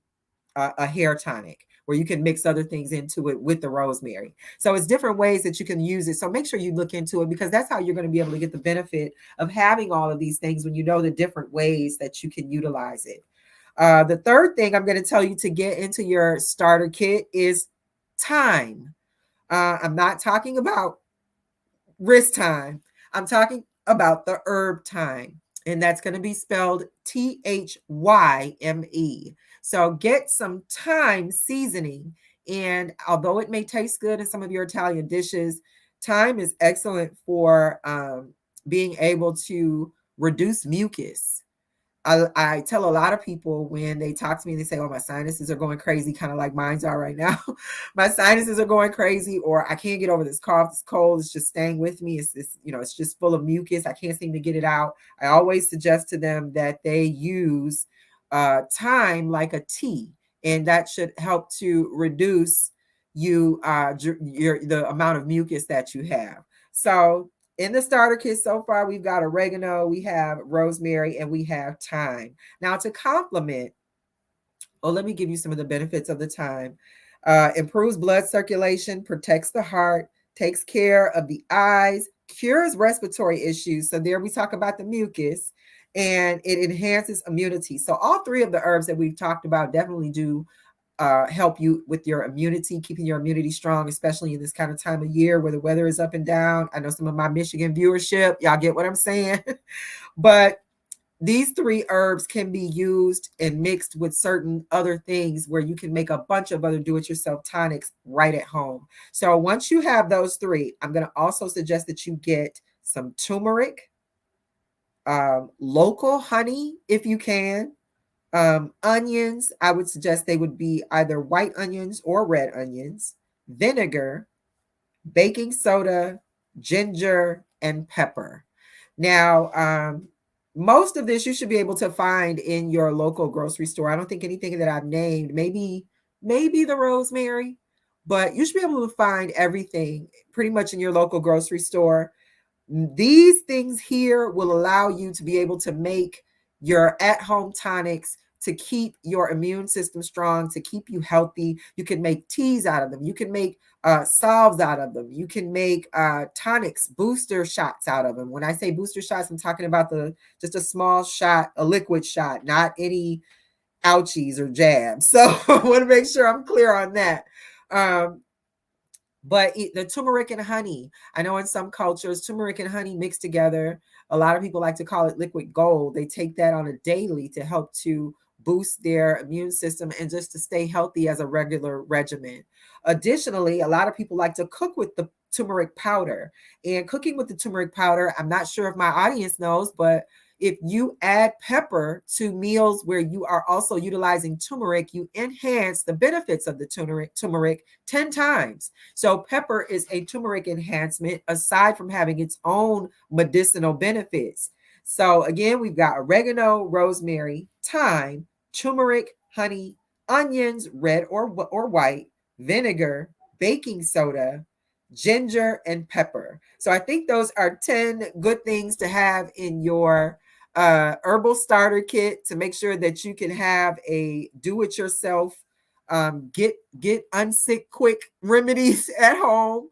C: a hair tonic, where you can mix other things into it with the rosemary. So it's different ways that you can use it. So make sure you look into it, because that's how you're going to be able to get the benefit of having all of these things, when you know the different ways that you can utilize it. The third thing I'm going to tell you to get into your starter kit is thyme. I'm not talking about wrist thyme. I'm talking about the herb thyme, and that's going to be spelled Thyme. So get some thyme seasoning, and although it may taste good in some of your Italian dishes, thyme is excellent for being able to reduce mucus. I tell a lot of people when they talk to me, they say, oh, my sinuses are going crazy, kind of like mine's are right now. My sinuses are going crazy, or I can't get over this cough, this cold, it's just staying with me. It's just full of mucus. I can't seem to get it out. I always suggest to them that they use thyme like a tea, and that should help to reduce the amount of mucus that you have. So in the starter kit so far, we've got oregano, we have rosemary, and we have thyme. Now, to complement, let me give you some of the benefits of the thyme. Improves blood circulation, protects the heart, takes care of the eyes, cures respiratory issues. So there we talk about the mucus, and it enhances immunity. So all three of the herbs that we've talked about definitely do help you with your immunity, keeping your immunity strong, especially in this kind of time of year where the weather is up and down. I know some of my Michigan viewership, y'all get what I'm saying. But these three herbs can be used and mixed with certain other things, where you can make a bunch of other do-it-yourself tonics right at home. So once you have those three, I'm going to also suggest that you get some turmeric, local honey if you can. Onions, I would suggest they would be either white onions or red onions, vinegar, baking soda, ginger, and pepper. Now, most of this you should be able to find in your local grocery store. I don't think anything that I've named, maybe the rosemary, but you should be able to find everything pretty much in your local grocery store. These things here will allow you to be able to make your at-home tonics to keep your immune system strong, to keep you healthy. You can make teas out of them. You can make salves out of them. You can make tonics, booster shots out of them. When I say booster shots, I'm talking about just a small shot, a liquid shot, not any ouchies or jabs. So I want to make sure I'm clear on that. But the turmeric and honey, I know in some cultures, turmeric and honey mixed together, a lot of people like to call it liquid gold. They take that on a daily to help to boost their immune system and just to stay healthy as a regular regimen. Additionally, a lot of people like to cook with the turmeric powder. And cooking with the turmeric powder, I'm not sure if my audience knows, but if you add pepper to meals where you are also utilizing turmeric, you enhance the benefits of the turmeric 10 times. So pepper is a turmeric enhancement aside from having its own medicinal benefits. So again, we've got oregano, rosemary, thyme, turmeric, honey, onions, red or white, vinegar, baking soda, ginger, and pepper. So I think those are 10 good things to have in your herbal starter kit to make sure that you can have a do-it-yourself get unsick quick remedies at home.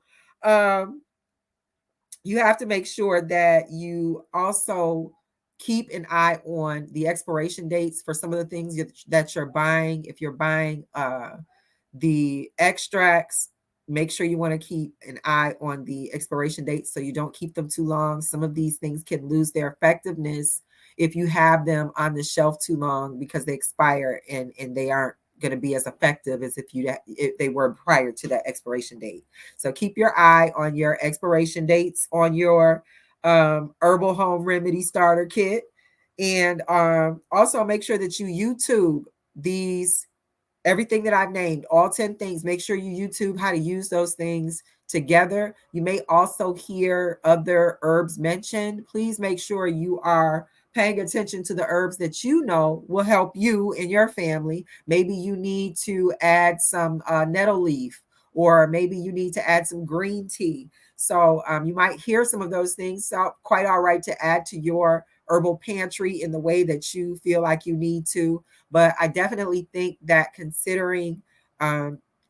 C: You have to make sure that you also keep an eye on the expiration dates for some of the things that you're buying. If you're buying the extracts, make sure you want to keep an eye on the expiration dates so you don't keep them too long. Some of these things can lose their effectiveness if you have them on the shelf too long because they expire and they aren't going to be as effective as if they were prior to that expiration date. So keep your eye on your expiration dates on your herbal home remedy starter kit, and also make sure that you YouTube these everything that I've named, all 10 things. Make sure you YouTube how to use those things together. You may also hear other herbs mentioned. Please make sure you are paying attention to the herbs that you know will help you and your family. Maybe you need to add some nettle leaf, or maybe you need to add some green tea. So you might hear some of those things. So quite all right to add to your herbal pantry in the way that you feel like you need to. But I definitely think that considering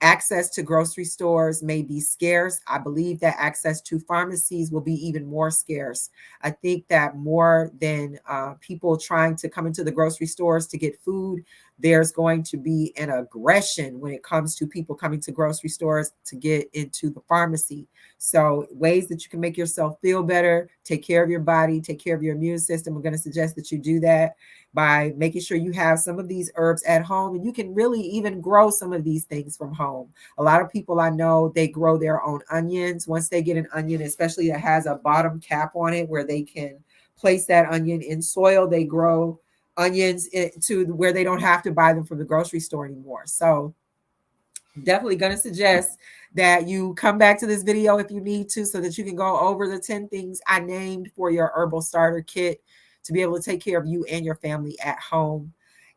C: access to grocery stores may be scarce, I believe that access to pharmacies will be even more scarce. I think that more than people trying to come into the grocery stores to get food, there's going to be an aggression when it comes to people coming to grocery stores to get into the pharmacy. So ways that you can make yourself feel better, take care of your body, take care of your immune system. I'm going to suggest that you do that by making sure you have some of these herbs at home, and you can really even grow some of these things from home. A lot of people I know, they grow their own onions. Once they get an onion, especially that has a bottom cap on it where they can place that onion in soil, they grow onions to where they don't have to buy them from the grocery store anymore. So definitely going to suggest that you come back to this video if you need to, so that you can go over the 10 things I named for your herbal starter kit to be able to take care of you and your family at home.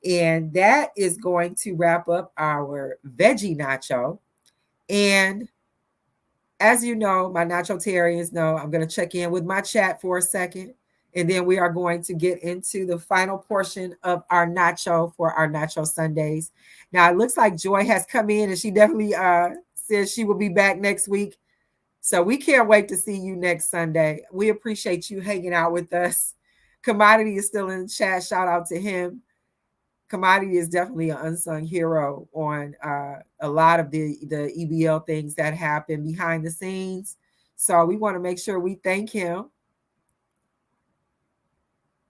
C: And that is going to wrap up our veggie nacho. And as you know, my nachotarians know, I'm going to check in with my chat for a second. And then we are going to get into the final portion of our nacho for our Nacho Sundays. Now, it looks like Joy has come in, and she definitely says she will be back next week. So we can't wait to see you next Sunday. We appreciate you hanging out with us. Commodity is still in the chat. Shout out to him. Commodity is definitely an unsung hero on a lot of the EBL things that happen behind the scenes. So we want to make sure we thank him.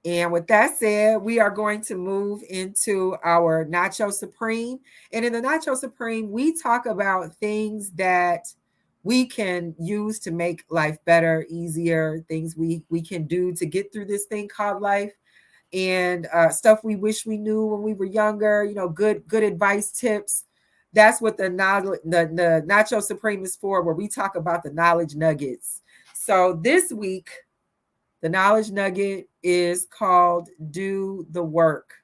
C: And with that said, we are going to move into our Nacho Supreme. And in the Nacho Supreme, we talk about things that we can use to make life better, easier, things we can do to get through this thing called life, and stuff we wish we knew when we were younger, good advice, tips. That's what the Nacho Supreme is for, where we talk about the knowledge nuggets. So this week, the knowledge nugget is called Do the Work.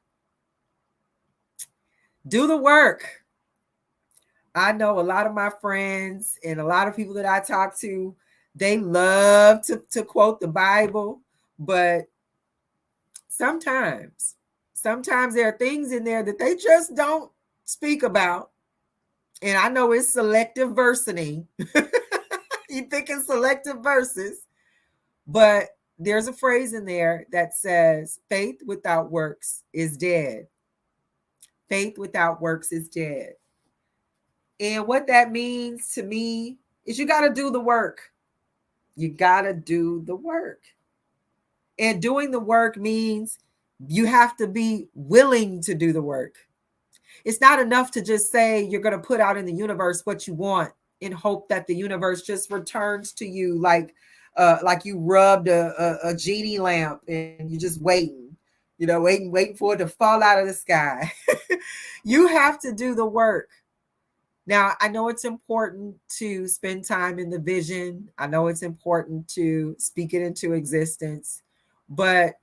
C: Do the work. I know a lot of my friends and a lot of people that I talk to, they love to quote the Bible, but sometimes there are things in there that they just don't speak about. And I know it's selective versing. You thinking selective verses, but there's a phrase in there that says, faith without works is dead. Faith without works is dead. And what that means to me is you got to do the work. You got to do the work. And doing the work means you have to be willing to do the work. It's not enough to just say you're going to put out in the universe what you want in hope that the universe just returns to you like you rubbed a genie lamp and you're just waiting, waiting for it to fall out of the sky. You have to do the work. Now, I know it's important to spend time in the vision. I know it's important to speak it into existence, but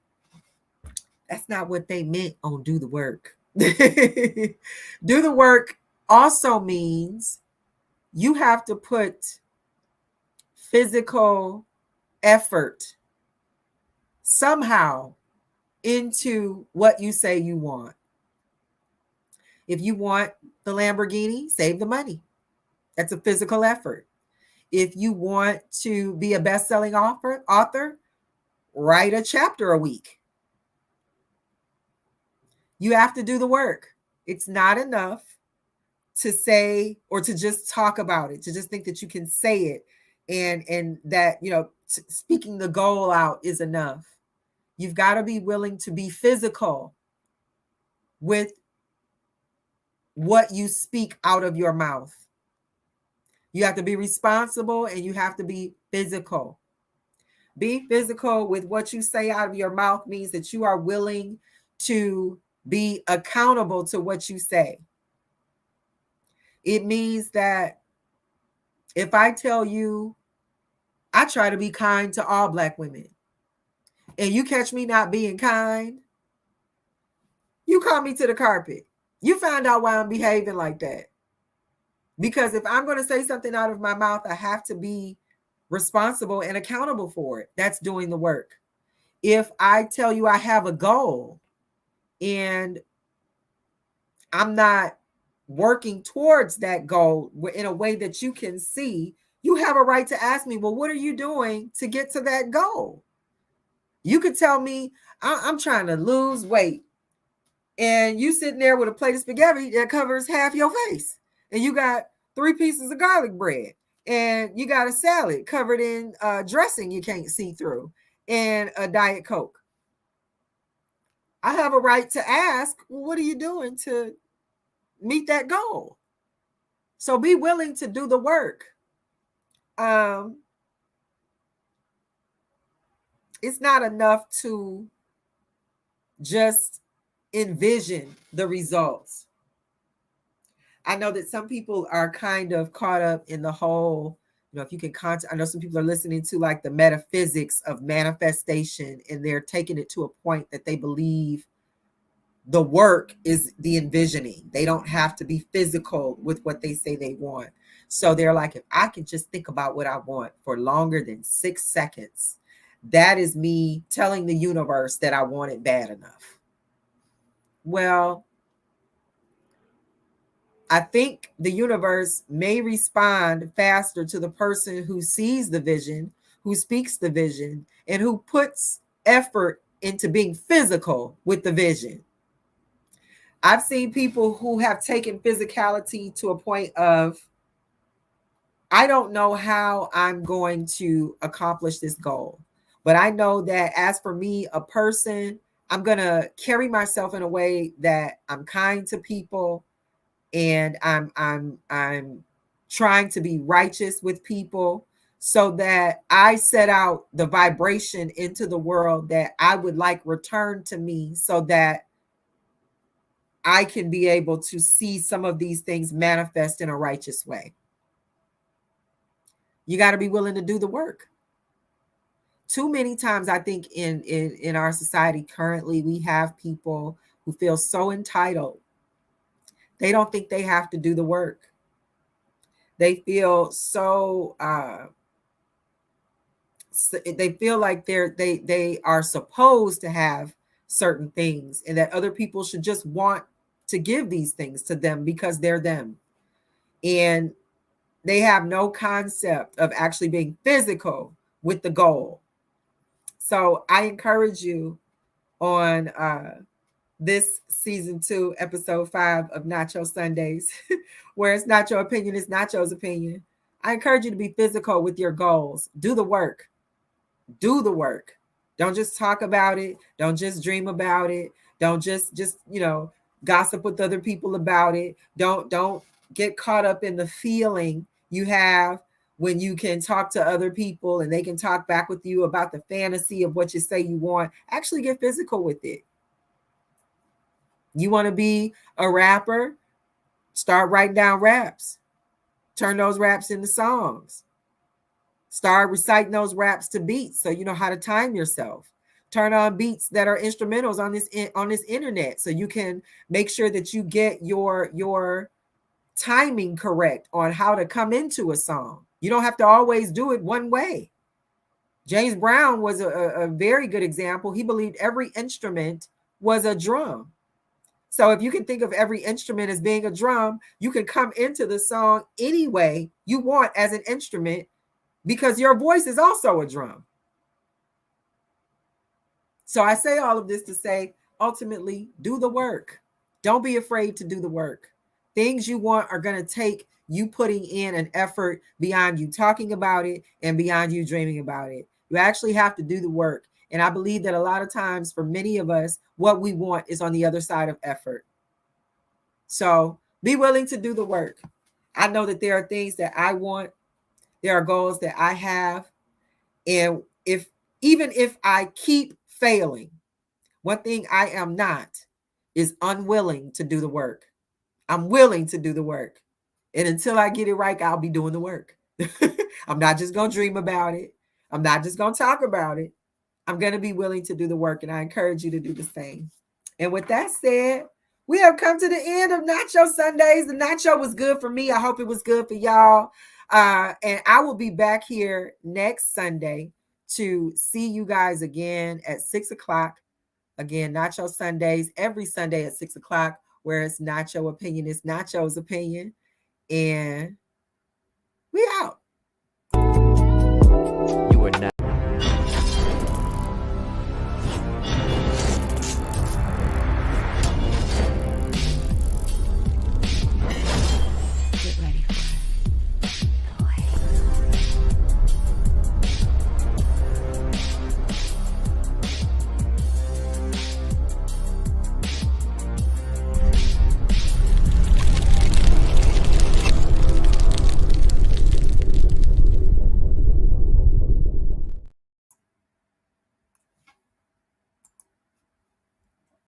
C: that's not what they meant on do the work. Do the work also means you have to put physical effort somehow into what you say you want. If you want the Lamborghini, save the money. That's a physical effort. If you want to be a best-selling author, write a chapter a week. You have to do the work. It's not enough to say or to just talk about it, to just think that you can say it and that, speaking the goal out is enough. You've got to be willing to be physical with what you speak out of your mouth. You have to be responsible and you have to be physical. Being physical with what you say out of your mouth means that you are willing to be accountable to what you say. It means that if I tell you, I try to be kind to all Black women, and you catch me not being kind, you call me to the carpet. You find out why I'm behaving like that. Because if I'm going to say something out of my mouth, I have to be responsible and accountable for it. That's doing the work. If I tell you I have a goal and I'm not working towards that goal in a way that you can see, you have a right to ask me, well, what are you doing to get to that goal? You could tell me, I'm trying to lose weight. And you sitting there with a plate of spaghetti that covers half your face. And you got 3 pieces of garlic bread. And you got a salad covered in dressing you can't see through. And a Diet Coke. I have a right to ask, well, what are you doing to meet that goal? So be willing to do the work. It's not enough to just envision the results. I know that some people are kind of caught up in the whole, if you can I know some people are listening to like the metaphysics of manifestation, and they're taking it to a point that they believe the work is the envisioning. They don't have to be physical with what they say they want. So they're like, if I can just think about what I want for longer than 6 seconds, that is me telling the universe that I want it bad enough. Well, I think the universe may respond faster to the person who sees the vision, who speaks the vision, and who puts effort into being physical with the vision. I've seen people who have taken physicality to a point of, I don't know how I'm going to accomplish this goal, but I know that as for me, a person, I'm going to carry myself in a way that I'm kind to people, and I'm trying to be righteous with people, so that I set out the vibration into the world that I would like returned to me, so that I can be able to see some of these things manifest in a righteous way. You got to be willing to do the work. Too many times, I think in our society currently, we have people who feel so entitled. They don't think they have to do the work. They feel so they feel like they are supposed to have certain things, and that other people should just want to give these things to them because they're them. And they have no concept of actually being physical with the goal. So I encourage you on this season 2, episode 5 of Nacho Sundays, where it's not your opinion, it's Nacho's opinion. I encourage you to be physical with your goals. Do the work. Do the work. Don't just talk about it. Don't just dream about it. Don't just gossip with other people about it. Don't get caught up in the feeling you have when you can talk to other people and they can talk back with you about the fantasy of what you say you want. Actually get physical with it. You want to be a rapper? Start writing down raps. Turn those raps into songs. Start reciting those raps to beats so you know how to time yourself. Turn on beats that are instrumentals on this internet so you can make sure that you get your timing correct on how to come into a song. You don't have to always do it one way. James Brown was a very good example. He believed every instrument was a drum. So if you can think of every instrument as being a drum, you can come into the song any way you want as an instrument, because your voice is also a drum. So I say all of this to say, ultimately, do the work. Don't be afraid to do the work. Things you want are going to take you putting in an effort beyond you talking about it and beyond you dreaming about it. You actually have to do the work. And I believe that a lot of times for many of us, what we want is on the other side of effort. So be willing to do the work. I know that there are things that I want. There are goals that I have. And even if I keep failing, one thing I am not is unwilling to do the work. I'm willing to do the work. And until I get it right, I'll be doing the work. I'm not just going to dream about it. I'm not just going to talk about it. I'm going to be willing to do the work. And I encourage you to do the same. And with that said, we have come to the end of Nacho Sundays. The nacho was good for me. I hope it was good for y'all. And I will be back here next Sunday to see you guys again at 6 o'clock. Again, Nacho Sundays every Sunday at 6 o'clock, where it's Nacho Opinion. It's Nacho's opinion. And we out.
J: You are not.